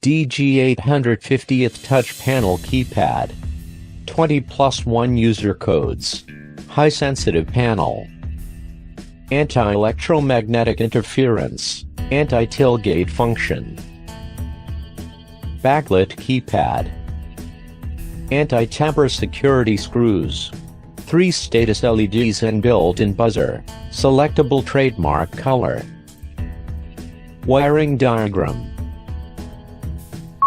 DG850th touch panel keypad. 20+1 user codes. High sensitive panel. Anti-electromagnetic interference. Anti-tailgate function. Backlit keypad. Anti-tamper security screws. 3 status LEDs and built-in buzzer. Selectable trademark color. Wiring diagram.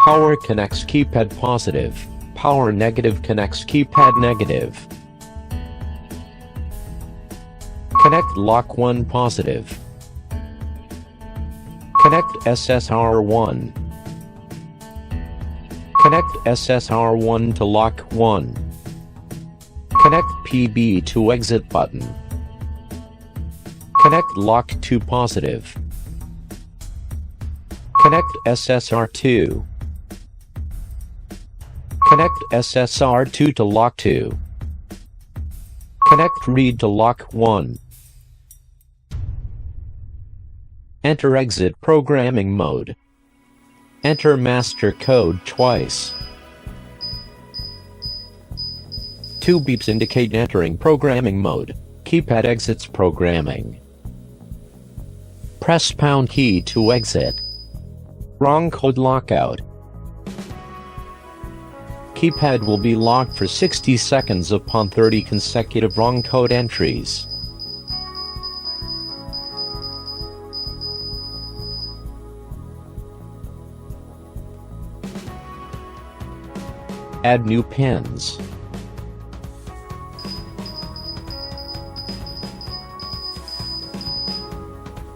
Power connects keypad positive. Power negative connects keypad negative. Connect lock 1 positive. Connect SSR1. Connect SSR1 to lock 1. Connect PB to exit button. Connect lock 2 positive. Connect SSR2. Connect SSR2 to lock 2. Connect read to lock 1. Enter exit programming mode. Enter master code twice. 2 beeps indicate entering programming mode. Keypad exits programming. Press pound key to exit. Wrong code lockout. Keypad will be locked for 60 seconds upon 30 consecutive wrong code entries. Add new pins.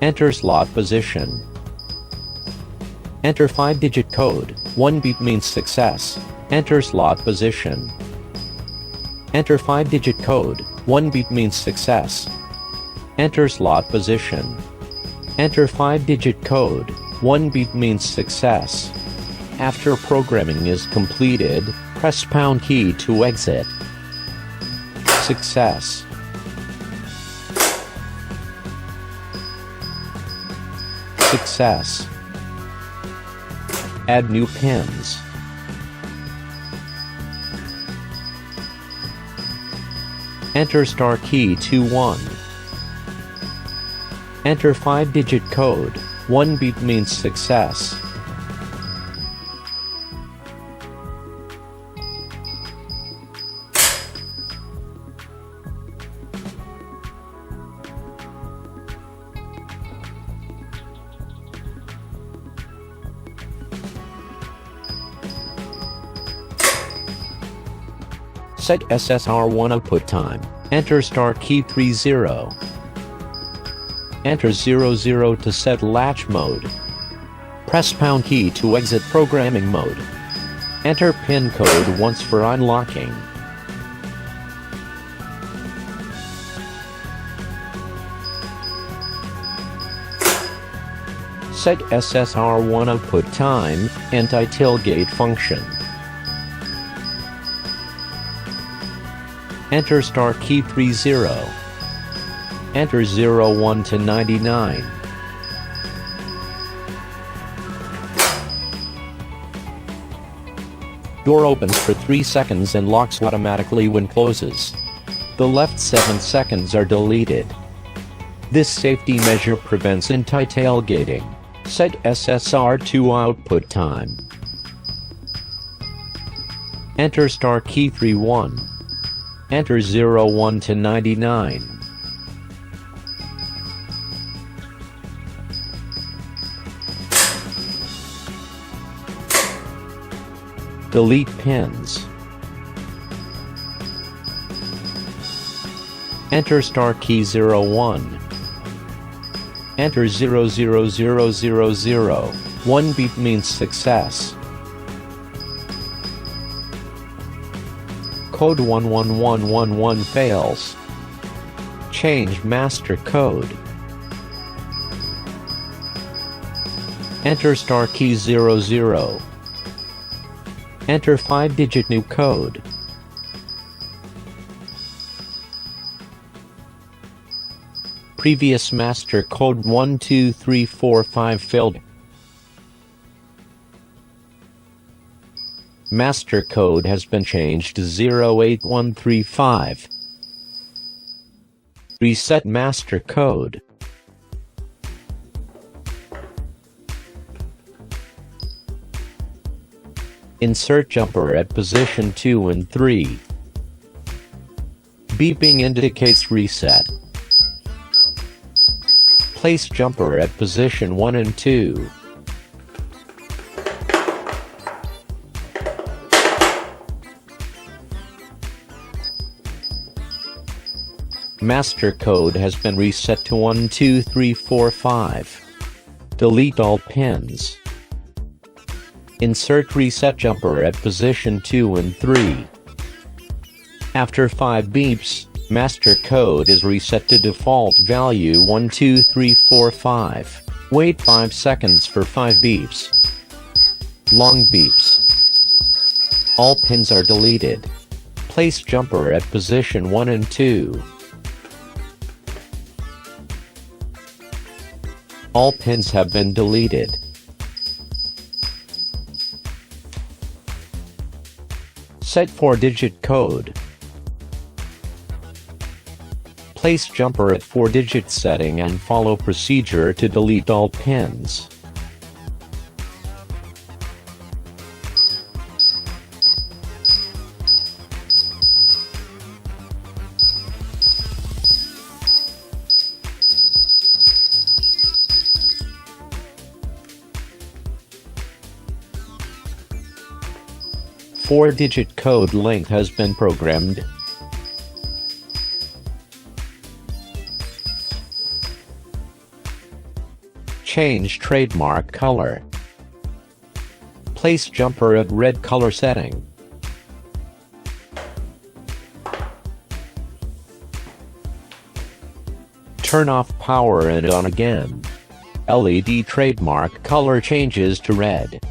Enter slot position. Enter 5-digit code. 1 beep means success. Enter slot position. Enter 5-digit code. 1 beep means success. Enter slot position. Enter 5-digit code. 1 beep means success. After programming is completed, press pound key to exit. Success. Success. Add new pins. Enter star key to 1. Enter 5-digit code. 1 beep means success. Set SSR1 output time. Enter star key 30. Enter 00 to set latch mode. Press pound key to exit programming mode. Enter pin code once for unlocking. Set SSR1 output time, anti-tailgate function. Enter star key 30. Enter 01 to 99. Door opens for 3 seconds and locks automatically when closes. The left 7 seconds are deleted. This safety measure prevents anti-tailgating. Set SSR2 output time. Enter star key 31. Enter 01 to 99. Delete pins. Enter star key 01. Enter 00000. 1 beep means success. Code 11111 fails. Change master code. Enter star key 00. Enter 5-digit new code. Previous master code 12345 failed. Master code has been changed to 08135. Reset master code. Insert jumper at position 2 and 3. Beeping indicates reset. Place jumper at position 1 and 2. Master code has been reset to 1 2 3 4 5. Delete all pins. Insert reset jumper at position 2 and 3. After 5 beeps, master code is reset to default value 1 2 3 4 5. Wait 5 seconds for 5 beeps. Long beeps. All pins are deleted. Place jumper at position 1 and 2. All pins have been deleted. Set 4-digit code. Place jumper at 4-digit setting and follow procedure to delete all pins. Four-digit code length has been programmed. Change trademark color. Place jumper at red color setting. Turn off power and on again. LED trademark color changes to red.